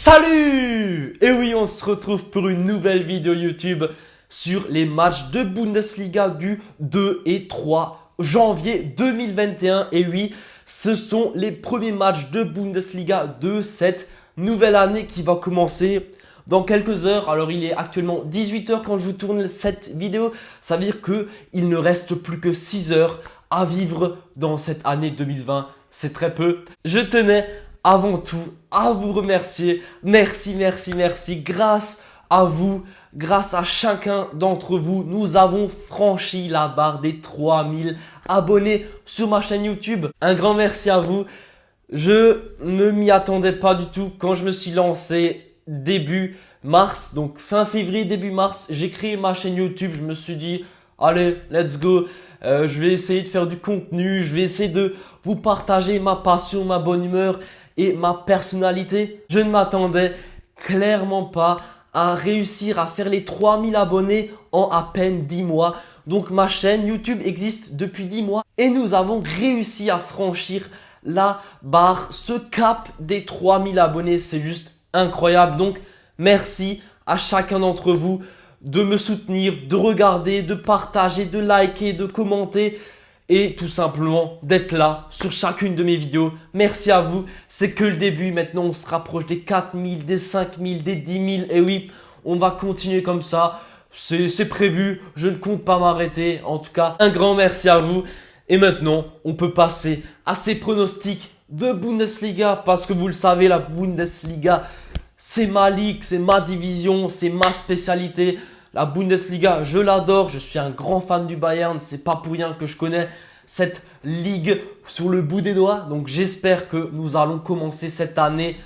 Salut! Et oui, on se retrouve pour une nouvelle vidéo YouTube sur les matchs de Bundesliga du 2 et 3 janvier 2021. Et oui, ce sont les premiers matchs de Bundesliga de cette nouvelle année qui va commencer dans quelques heures. Alors il est actuellement 18 h quand je vous tourne cette vidéo. Ça veut dire qu'il ne reste plus que 6 heures à vivre dans cette année 2020. C'est très peu. Je tenais avant tout à vous remercier. Merci. Grâce à vous, grâce à chacun d'entre vous, nous avons franchi la barre des 3000 abonnés sur ma chaîne YouTube. Un grand merci à vous. Je ne m'y attendais pas du tout quand je me suis lancé début mars. Donc fin février, début mars, j'ai créé ma chaîne YouTube. Je me suis dit, allez, let's go. Je vais essayer de faire du contenu. Je vais essayer de vous partager ma passion, ma bonne humeur et ma personnalité. Je ne m'attendais clairement pas à réussir à faire les 3000 abonnés en à peine 10 mois. Donc ma chaîne YouTube existe depuis 10 mois et nous avons réussi à franchir la barre, ce cap des 3000 abonnés. C'est juste incroyable. Donc merci à chacun d'entre vous de me soutenir, de regarder, de partager, de liker, de commenter et tout simplement d'être là sur chacune de mes vidéos. Merci à vous, c'est que le début. Maintenant on se rapproche des 4000, des 5000, des 10 000 et oui, on va continuer comme ça. C'est prévu, je ne compte pas m'arrêter. En tout cas, un grand merci à vous. Et maintenant, on peut passer à ces pronostics de Bundesliga parce que vous le savez, la Bundesliga, c'est ma ligue, c'est ma division, c'est ma spécialité. La Bundesliga, je l'adore, je suis un grand fan du Bayern, c'est pas pour rien que je connais cette ligue sur le bout des doigts. Donc j'espère que nous allons commencer cette année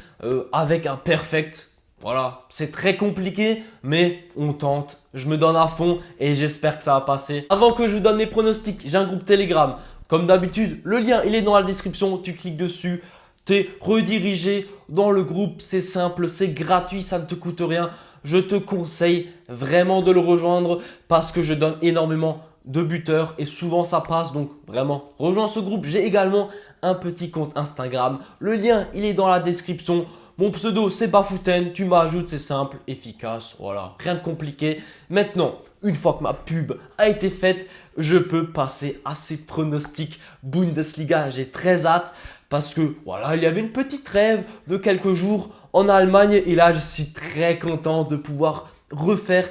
avec un perfect. Voilà, c'est très compliqué, mais on tente. Je me donne à fond et j'espère que ça va passer. Avant que je vous donne mes pronostics, j'ai un groupe Telegram. Comme d'habitude, le lien il est dans la description, tu cliques dessus, tu es redirigé dans le groupe. C'est simple, c'est gratuit, ça ne te coûte rien. Je te conseille vraiment de le rejoindre parce que je donne énormément de buteurs et souvent ça passe. Donc vraiment, rejoins ce groupe. J'ai également un petit compte Instagram. Le lien, il est dans la description. Mon pseudo, c'est Bafouten. Tu m'ajoutes, c'est simple, efficace. Voilà, rien de compliqué. Maintenant, une fois que ma pub a été faite, je peux passer à ces pronostics Bundesliga. J'ai très hâte parce que voilà, il y avait une petite trêve de quelques jours en Allemagne et là je suis très content de pouvoir refaire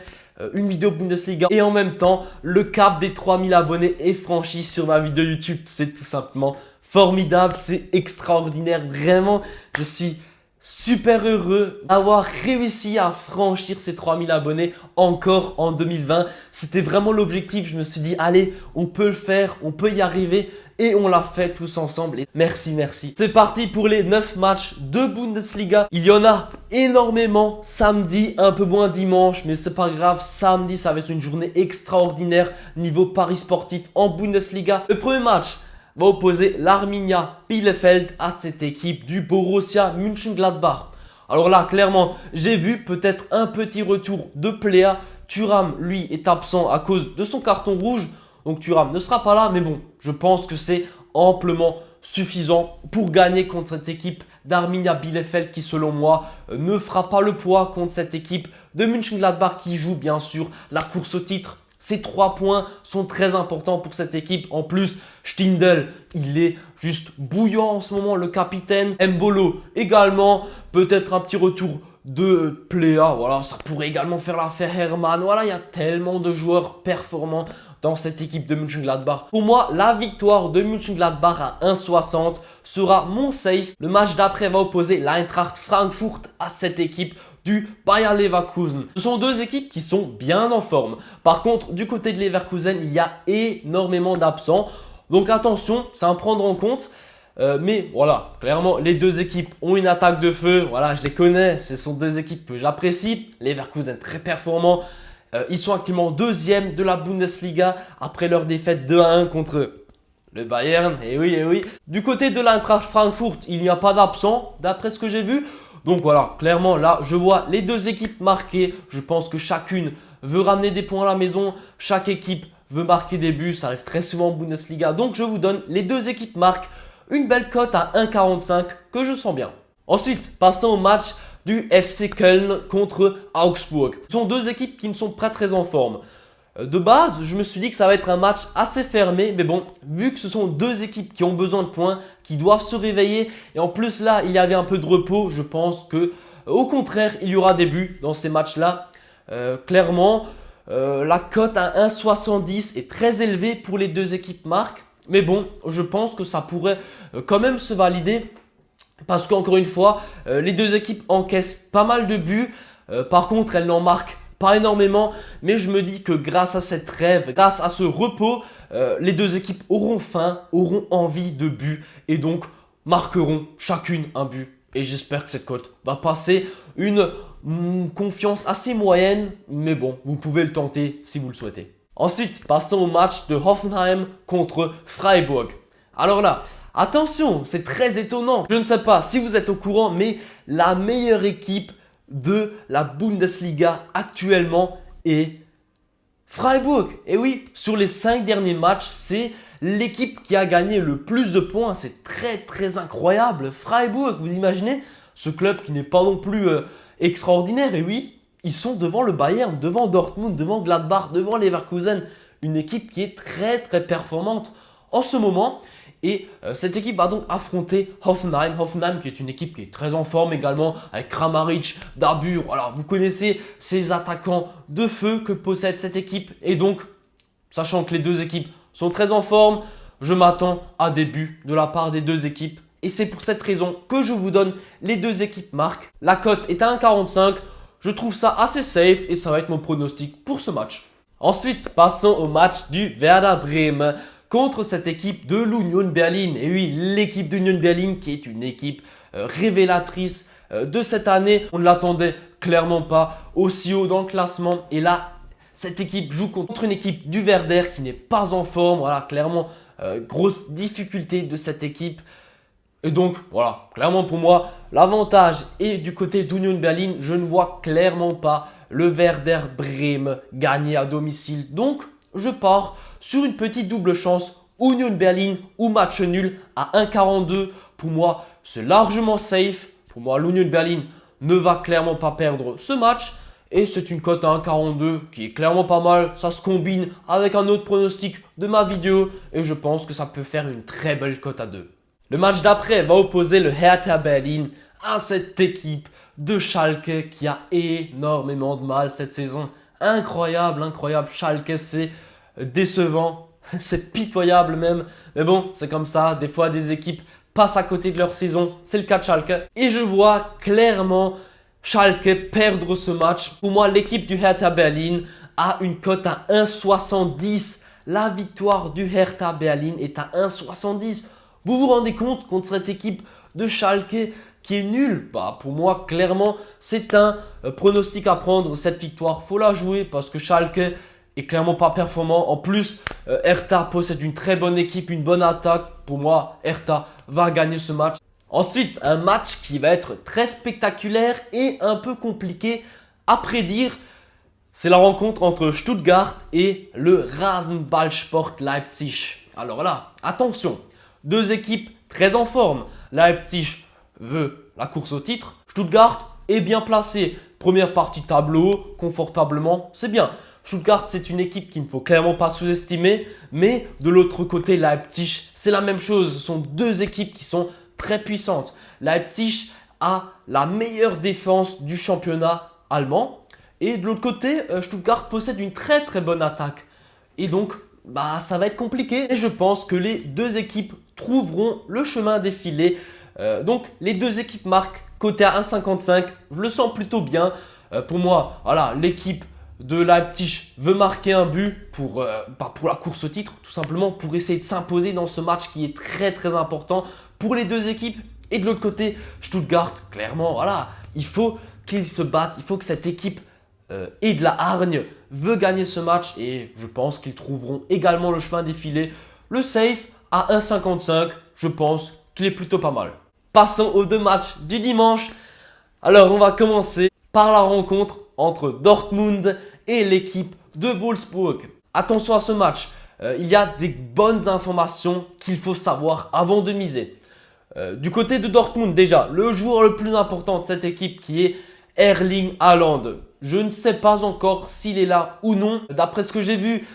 une vidéo Bundesliga et en même temps le cap des 3000 abonnés est franchi sur ma vidéo YouTube. C'est tout simplement formidable, c'est extraordinaire, vraiment je suis super heureux d'avoir réussi à franchir ces 3000 abonnés encore en 2020. C'était vraiment l'objectif, je me suis dit allez, on peut le faire, on peut y arriver. Et on l'a fait tous ensemble. Et merci. C'est parti pour les 9 matchs de Bundesliga. Il y en a énormément samedi, un peu moins dimanche. Mais c'est pas grave, samedi ça va être une journée extraordinaire niveau paris sportif en Bundesliga. Le premier match va opposer l'Arminia Bielefeld à cette équipe du Borussia Mönchengladbach. Alors là, clairement, j'ai vu peut-être un petit retour de Plea. Thuram, lui, est absent à cause de son carton rouge. Donc Thuram ne sera pas là, mais bon, je pense que c'est amplement suffisant pour gagner contre cette équipe d'Arminia Bielefeld qui, selon moi, ne fera pas le poids contre cette équipe de Mönchengladbach qui joue bien sûr la course au titre. Ces 3 points sont très importants pour cette équipe. En plus, Stindl, il est juste bouillant en ce moment, le capitaine. Mbolo également, peut-être un petit retour de Plea. Voilà, ça pourrait également faire l'affaire Hermann. Voilà, il y a tellement de joueurs performants dans cette équipe de Mönchengladbach. Pour moi, la victoire de Mönchengladbach à 1,60 sera mon safe. Le match d'après va opposer l'Eintracht Frankfurt à cette équipe du Bayer Leverkusen. Ce sont deux équipes qui sont bien en forme. Par contre, du côté de Leverkusen, il y a énormément d'absents. Donc attention, c'est à prendre en compte. Mais voilà, clairement, les deux équipes ont une attaque de feu. Voilà, je les connais. Ce sont deux équipes que j'apprécie. Leverkusen très performant. Ils sont actuellement deuxième de la Bundesliga après leur défaite 2-1 contre le Bayern. Et oui. Du côté de l'Eintracht Frankfurt, il n'y a pas d'absent d'après ce que j'ai vu. Donc voilà, clairement là, je vois les deux équipes marquées. Je pense que chacune veut ramener des points à la maison. Chaque équipe veut marquer des buts. Ça arrive très souvent en Bundesliga. Donc je vous donne les deux équipes marquent. Une belle cote à 1,45 que je sens bien. Ensuite, passons au match du FC Köln contre Augsburg. Ce sont deux équipes qui ne sont pas très en forme. De base, je me suis dit que ça va être un match assez fermé, mais bon, vu que ce sont deux équipes qui ont besoin de points, qui doivent se réveiller, et en plus là, il y avait un peu de repos, je pense que, au contraire, il y aura des buts dans ces matchs-là. Clairement, la cote à 1,70 est très élevée pour les deux équipes marques, mais bon, je pense que ça pourrait quand même se valider, parce qu'encore une fois, les deux équipes encaissent pas mal de buts, par contre, elles n'en marquent pas énormément, mais je me dis que grâce à cette trêve, grâce à ce repos, les deux équipes auront faim, auront envie de but et donc marqueront chacune un but. Et j'espère que cette cote va passer une confiance assez moyenne, mais bon, vous pouvez le tenter si vous le souhaitez. Ensuite, passons au match de Hoffenheim contre Freiburg. Alors là, attention, c'est très étonnant. Je ne sais pas si vous êtes au courant, mais la meilleure équipe de la Bundesliga actuellement est Freiburg. Et oui, sur les 5 derniers matchs, c'est l'équipe qui a gagné le plus de points. C'est très incroyable. Freiburg, vous imaginez, ce club qui n'est pas non plus extraordinaire. Et oui, ils sont devant le Bayern, devant Dortmund, devant Gladbach, devant Leverkusen. Une équipe qui est très performante en ce moment. Et cette équipe va donc affronter Hoffenheim. Hoffenheim qui est une équipe qui est très en forme également avec Kramaric, Dabur. Alors vous connaissez ces attaquants de feu que possède cette équipe. Et donc, sachant que les deux équipes sont très en forme, je m'attends à des buts de la part des deux équipes. Et c'est pour cette raison que je vous donne les deux équipes marques. La cote est à 1,45. Je trouve ça assez safe et ça va être mon pronostic pour ce match. Ensuite, passons au match du Werder Bremen contre cette équipe de l'Union Berlin. Et oui, l'équipe d'Union Berlin qui est une équipe révélatrice de cette année. On ne l'attendait clairement pas aussi haut dans le classement. Et là, cette équipe joue contre une équipe du Werder qui n'est pas en forme. Voilà, clairement, grosse difficulté de cette équipe. Et donc, voilà, clairement pour moi, l'avantage est du côté d'Union Berlin. Je ne vois clairement pas le Werder Bremen gagner à domicile. Donc, je pars sur une petite double chance, Union Berlin ou match nul à 1,42. Pour moi, c'est largement safe. Pour moi, l'Union Berlin ne va clairement pas perdre ce match. Et c'est une cote à 1,42 qui est clairement pas mal. Ça se combine avec un autre pronostic de ma vidéo. Et je pense que ça peut faire une très belle cote à 2. Le match d'après va opposer le Hertha Berlin à cette équipe de Schalke qui a énormément de mal cette saison. Incroyable. Schalke, c'est décevant, c'est pitoyable même. Mais bon, c'est comme ça. Des fois, des équipes passent à côté de leur saison. C'est le cas de Schalke. Et je vois clairement Schalke perdre ce match. Pour moi, l'équipe du Hertha Berlin a une cote à 1,70. La victoire du Hertha Berlin est à 1,70. Vous vous rendez compte contre cette équipe de Schalke qui est nulle? Bah, pour moi, clairement, c'est un pronostic à prendre. Cette victoire, faut la jouer parce que Schalke est clairement pas performant. En plus, Hertha possède une très bonne équipe, une bonne attaque. Pour moi, Hertha va gagner ce match. Ensuite, un match qui va être très spectaculaire et un peu compliqué à prédire. C'est la rencontre entre Stuttgart et le Rasenballsport Leipzig. Alors là, attention, deux équipes très en forme. Leipzig veut la course au titre. Stuttgart est bien placé. Première partie de tableau, confortablement, c'est bien. Stuttgart, c'est une équipe qu'il ne faut clairement pas sous-estimer. Mais de l'autre côté, Leipzig, c'est la même chose. Ce sont deux équipes qui sont très puissantes. Leipzig a la meilleure défense du championnat allemand. Et de l'autre côté, Stuttgart possède une très bonne attaque. Et donc, bah, ça va être compliqué. Et je pense que les deux équipes trouveront le chemin défilé. Donc, les deux équipes marquent côté à 1,55. Je le sens plutôt bien. Pour moi, voilà, l'équipe de Leipzig veut marquer un but pour la course au titre, tout simplement pour essayer de s'imposer dans ce match qui est très important pour les deux équipes. Et de l'autre côté, Stuttgart, clairement, voilà, il faut qu'ils se battent, il faut que cette équipe ait de la hargne, veut gagner ce match et je pense qu'ils trouveront également le chemin défilé. Le safe à 1,55, je pense qu'il est plutôt pas mal. Passons aux deux matchs du dimanche. Alors, on va commencer par la rencontre entre Dortmund et l'équipe de Wolfsburg. Attention à ce match, il y a des bonnes informations qu'il faut savoir avant de miser. Du côté de Dortmund, déjà, le joueur le plus important de cette équipe qui est Erling Haaland. Je ne sais pas encore s'il est là ou non. D'après ce que j'ai vu,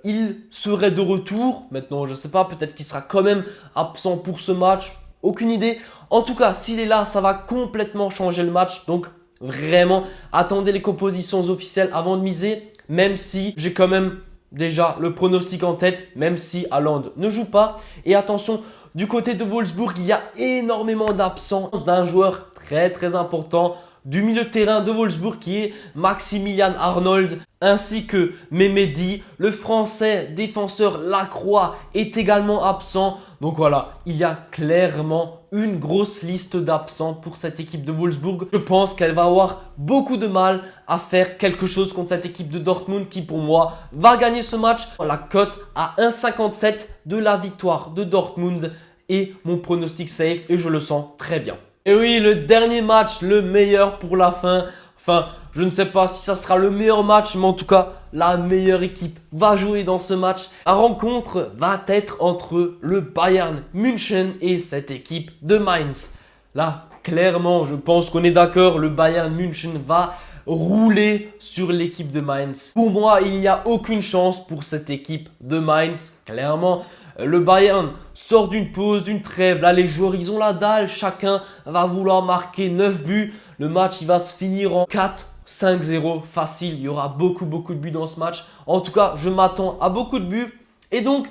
il serait de retour. Maintenant, je ne sais pas, peut-être qu'il sera quand même absent pour ce match. Aucune idée. En tout cas, s'il est là, ça va complètement changer le match. Donc, vraiment, attendez les compositions officielles avant de miser. Même si j'ai quand même déjà le pronostic en tête, même si Haaland ne joue pas. Et attention, du côté de Wolfsburg, il y a énormément d'absence d'un joueur très important du milieu de terrain de Wolfsburg qui est Maximilian Arnold ainsi que Mehmedi. Le français défenseur Lacroix est également absent. Donc voilà, il y a clairement une grosse liste d'absents pour cette équipe de Wolfsburg. Je pense qu'elle va avoir beaucoup de mal à faire quelque chose contre cette équipe de Dortmund qui pour moi va gagner ce match. La cote à 1,57 de la victoire de Dortmund est mon pronostic safe et je le sens très bien. Et oui, le dernier match, le meilleur pour la fin. Enfin, je ne sais pas si ça sera le meilleur match, mais en tout cas, la meilleure équipe va jouer dans ce match. La rencontre va être entre le Bayern München et cette équipe de Mainz. Là, clairement, je pense qu'on est d'accord, le Bayern München va rouler sur l'équipe de Mainz. Pour moi, il n'y a aucune chance pour cette équipe de Mainz. Clairement, le Bayern sort d'une pause, d'une trêve. Là, les joueurs, ils ont la dalle. Chacun va vouloir marquer 9 buts. Le match, il va se finir en 4-5-0 facile. Il y aura beaucoup de buts dans ce match. En tout cas, je m'attends à beaucoup de buts. Et donc,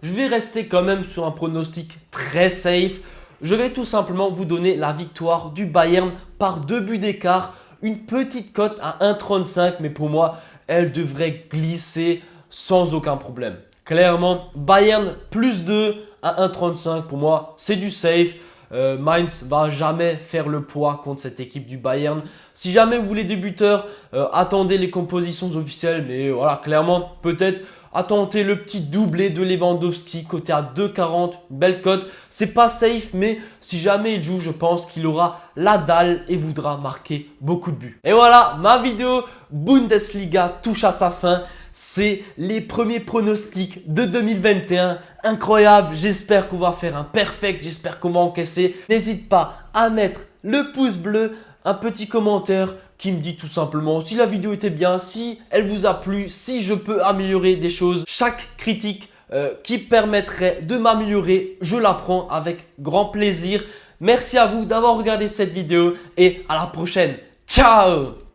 je vais rester quand même sur un pronostic très safe. Je vais tout simplement vous donner la victoire du Bayern par 2 buts d'écart. Une petite cote à 1,35. Mais pour moi, elle devrait glisser sans aucun problème. Clairement, Bayern plus 2 à 1,35 pour moi, c'est du safe. Mainz va jamais faire le poids contre cette équipe du Bayern. Si jamais vous voulez des buteurs, attendez les compositions officielles. Mais voilà, clairement, peut-être attendez le petit doublé de Lewandowski côté à 2,40. Belle cote. C'est pas safe, mais si jamais il joue, je pense qu'il aura la dalle et voudra marquer beaucoup de buts. Et voilà, ma vidéo Bundesliga touche à sa fin. C'est les premiers pronostics de 2021. Incroyable, j'espère qu'on va faire un perfect, j'espère qu'on va encaisser. N'hésite pas à mettre le pouce bleu, un petit commentaire qui me dit tout simplement si la vidéo était bien, si elle vous a plu, si je peux améliorer des choses. Chaque critique qui permettrait de m'améliorer, je la prends avec grand plaisir. Merci à vous d'avoir regardé cette vidéo et à la prochaine. Ciao!